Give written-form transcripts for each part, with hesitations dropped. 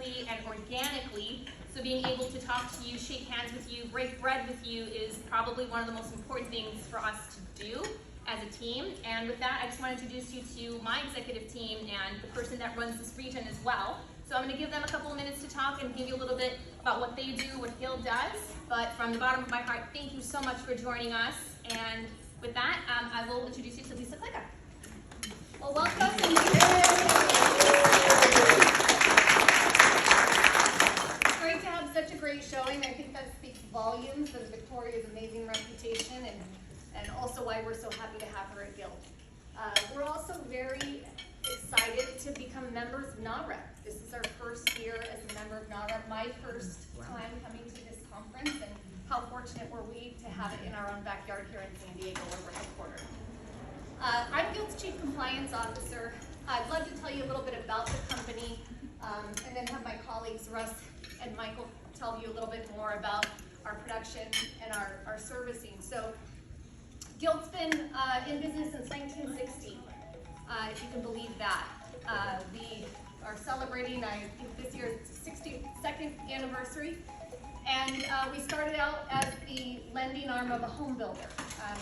quickly and organically. So being able to talk to you, shake hands with you, break bread with you is probably one of the most important things for us to do as a team. And with that, I just want to introduce you to my executive team and the person that runs this region as well. So I'm going to give them a couple of minutes to talk and give you a little bit about what they do, what Guild does. But from the bottom of my heart, thank you so much for joining us. And with that, I will introduce you to Lisa Klicker. Well, welcome. It's great to have such a great showing. I think that speaks volumes of Victoria's amazing reputation and also why we're so happy to have her at Guild. We're also very excited to become members of NAHREP. This is our first year as a member of NAHREP, my first time coming to this conference, and how fortunate were we to have it in our own backyard here in San Diego where we're headquartered. I'm Guild's Chief Compliance Officer. I'd love to tell you a little bit about the company and then have my colleagues Russ and Michael tell you a little bit more about our production and our servicing. So Guild's been in business since 1960, if you can believe that. We are celebrating, I think this year's 62nd anniversary. And we started out as the lending arm of a home builder,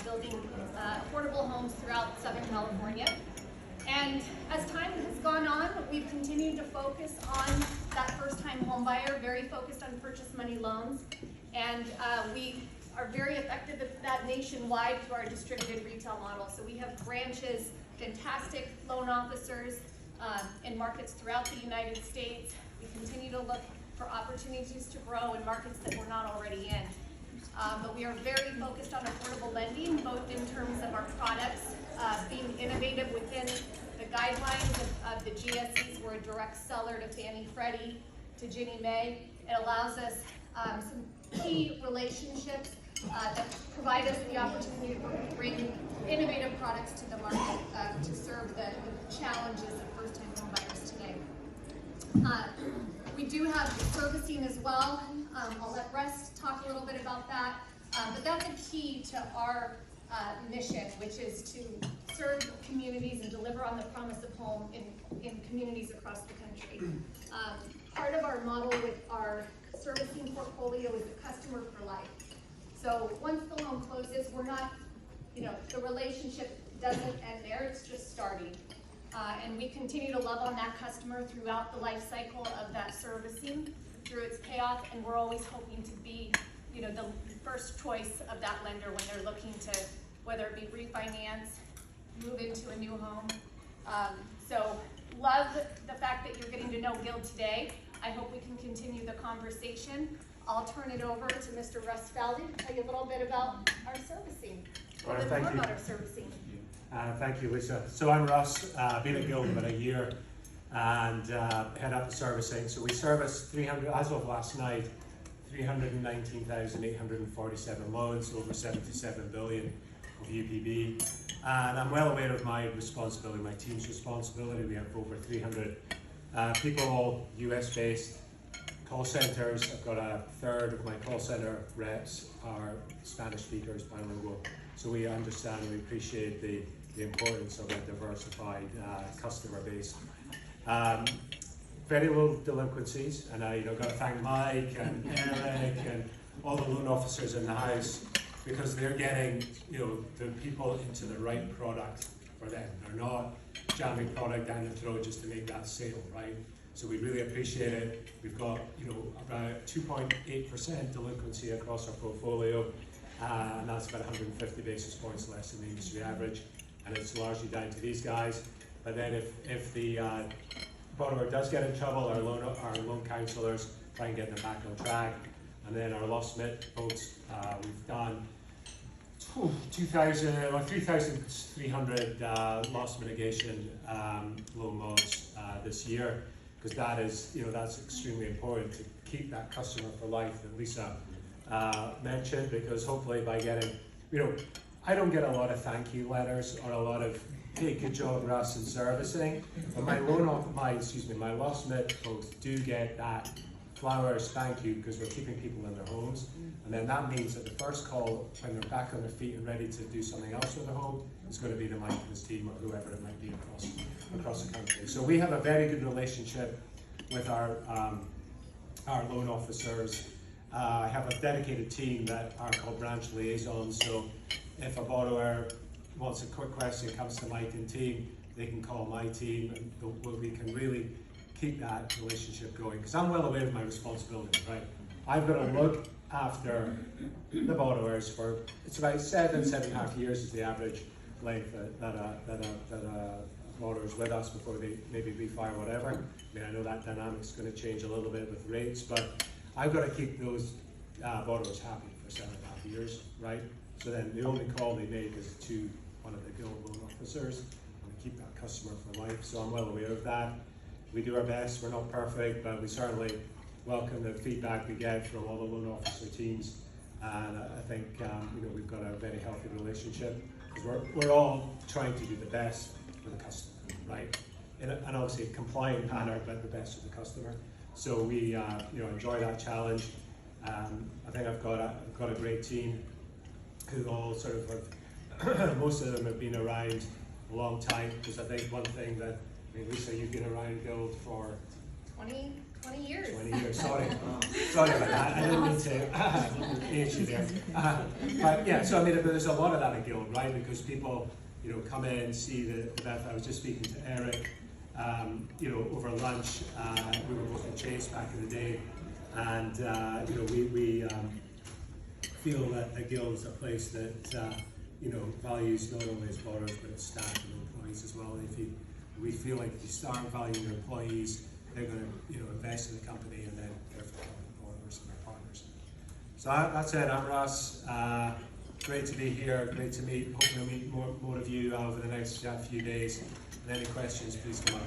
building affordable homes throughout Southern California. And as time has gone on, we've continued to focus on that first-time home buyer, very focused on purchase money loans. And we are very effective at that nationwide through our distributed retail model. So we have branches, fantastic loan officers in markets throughout the United States. We continue to look for opportunities to grow in markets that we're not already in. But we are very focused on affordable lending, both in terms of our products, being innovative within the guidelines of the GSEs. We're a direct seller to Fannie Freddie, to Ginnie Mae. It allows us some key relationships that provide us the opportunity to bring innovative products to the market to serve the challenges of first-time home buyers today. We do have servicing as well. I'll let Russ talk a little bit about that. But that's a key to our mission, which is to serve communities and deliver on the promise of home in communities across the country. Part of our model with our servicing portfolio is the customer for life. So once the loan closes, we're not, the relationship doesn't end there, it's just starting. And we continue to love on that customer throughout the life cycle of that servicing through its payoff, and we're always hoping to be, the first choice of that lender when they're looking to, whether it be refinance, move into a new home. So love the fact that you're getting to know Guild today. I hope we can continue the conversation. I'll turn it over to Mr. Russ Faldi to tell you a little bit about our servicing. All right, more about our servicing. Thank you, Lisa. So I'm Russ, been at Guild about a year and head up the servicing. So we service 300, as of last night, 319,847 loans, over 77 billion of UPB. And I'm well aware of my responsibility, my team's responsibility. We have over 300 people, all US based. Call centers, I've got a third of my call center reps are Spanish speakers, bilingual. So we understand, we appreciate the importance of a diversified customer base. Very low delinquencies, and I got to thank Mike and Eric and all the loan officers in the house, because they're getting the people into the right product for them. They're not jamming product down the throat just to make that sale, right? So we really appreciate it. We've got about 2.8% delinquency across our portfolio, and that's about 150 basis points less than the industry average. And it's largely down to these guys. But then if the borrower does get in trouble, our loan counselors try and get them back on track. And then our loss mit folks, we've done 3,300 loss mitigation loan mods this year, because that is, that's extremely important to keep that customer for life that Lisa mentioned, because hopefully by getting, I don't get a lot of thank you letters or a lot of, hey, good job, Russ, in servicing, but my loss mit folks do get that flowers, thank you, because we're keeping people in their homes. And then that means that the first call, when they're back on their feet and ready to do something else with their home, is going to be the Mike and his team or whoever it might be across the country. So we have a very good relationship with our loan officers. I have a dedicated team that are called branch liaisons, so if a borrower wants a quick question, comes to my team, they can call my team, and we can really keep that relationship going, because I'm well aware of my responsibility, right? I've got to look after the borrowers for, it's about 7.5 years is the average length that a borrower is with us before they maybe refi or whatever. I mean, I know that dynamic's going to change a little bit with rates, but I've got to keep those borrowers happy for 7.5 years, right? So then the only call they make is to one of the guild loan officers, and we keep that customer for life. So I'm well aware of that. We do our best. We're not perfect, but we certainly welcome the feedback we get from all the loan officer teams. And I think we've got a very healthy relationship, because we're all trying to do the best for the customer, right? In an obviously compliant manner, but the best for the customer. So we enjoy that challenge. I think I've got a great team who all sort of have, most of them have been around a long time, because I think one thing that, I mean, Lisa, you've been around Guild for 20 years. 20 years, sorry about that, I didn't mean to age you there. But yeah, so I mean, there's a lot of that at Guild, right? Because people, come in, see the Beth. I was just speaking to Eric, over lunch. We were both in Chase back in the day, and we feel that the Guild is a place that values not only its borrowers but its staff and employees as well. And we feel like if you start valuing your employees, they're going to invest in the company, and then therefore the borrowers and their partners. So that's it. I'm Russ. Great to be here. Great to meet. Hoping to meet more of you over the next few days. And any questions, please come up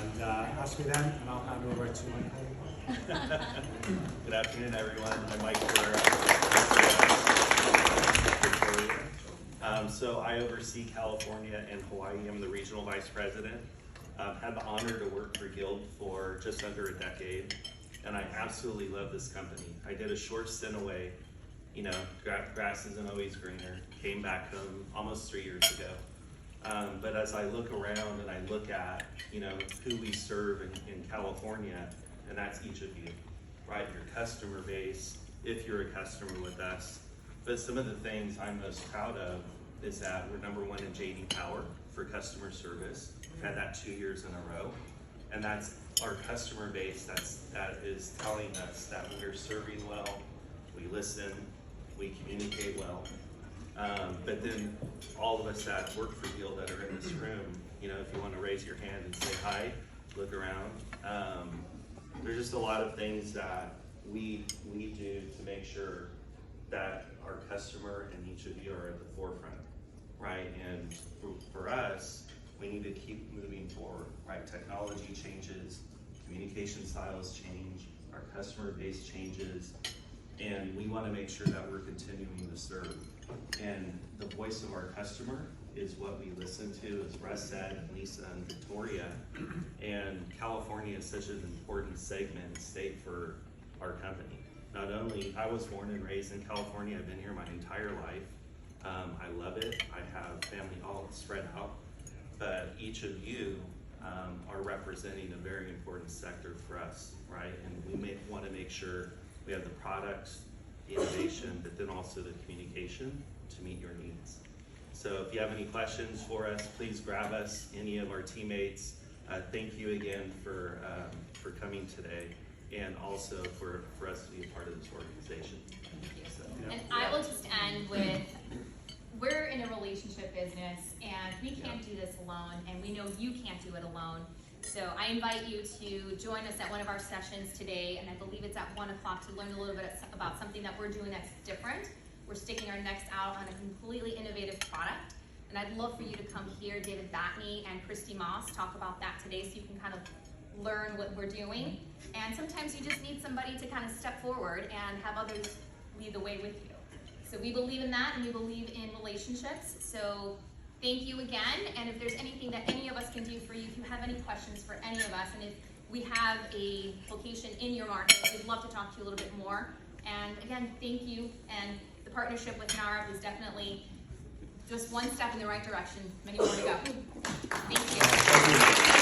and ask me then, and I'll hand over to my colleague. Good afternoon, everyone. I'm Mike. So I oversee California and Hawaii. I'm the regional vice president. Had the honor to work for Guild for just under a decade, and I absolutely love this company. I did a short stint away. Grass isn't always greener. Came back home almost 3 years ago. But as I look around and I look at, who we serve in California, and that's each of you, right? Your customer base, if you're a customer with us. But some of the things I'm most proud of is that we're #1 in JD Power for customer service. We've had that 2 years in a row. And that's our customer base that is telling us that we're serving well, we listen, we communicate well. But then all of us that work for Guild that are in this room, if you want to raise your hand and say hi, look around. There's just a lot of things that we do to make sure that our customer and each of you are at the forefront, right? And for us, we need to keep moving forward, right? Technology changes, communication styles change, our customer base changes, and we want to make sure that we're continuing to serve. And the voice of our customer is what we listen to, as Russ said, Lisa and Victoria. And California is such an important segment and state for our company. Not only, I was born and raised in California, I've been here my entire life. I love it. I have family all spread out, but each of you are representing a very important sector for us, right? And we want to make sure we have the products, the innovation, but then also the communication to meet your needs. So if you have any questions for us, please grab us, any of our teammates. Thank you again for coming today, and also for us to be a part of this organization. Thank you. So, yeah. And I will just end with, we're in a relationship business, and we can't do this alone, and we know you can't do it alone. So I invite you to join us at one of our sessions today, and I believe it's at 1 o'clock, to learn a little bit about something that we're doing that's different. We're sticking our necks out on a completely innovative product, and I'd love for you to come hear David Batney and Christy Moss talk about that today, so you can kind of learn what we're doing. And sometimes you just need somebody to kind of step forward and have others lead the way with you. So we believe in that, and we believe in relationships. So thank you again, and if there's anything that any of us can do for you, if you have any questions for any of us, and if we have a location in your market, we'd love to talk to you a little bit more. And again, thank you, and the partnership with NAHREP is definitely just one step in the right direction. Many more to go. Thank you.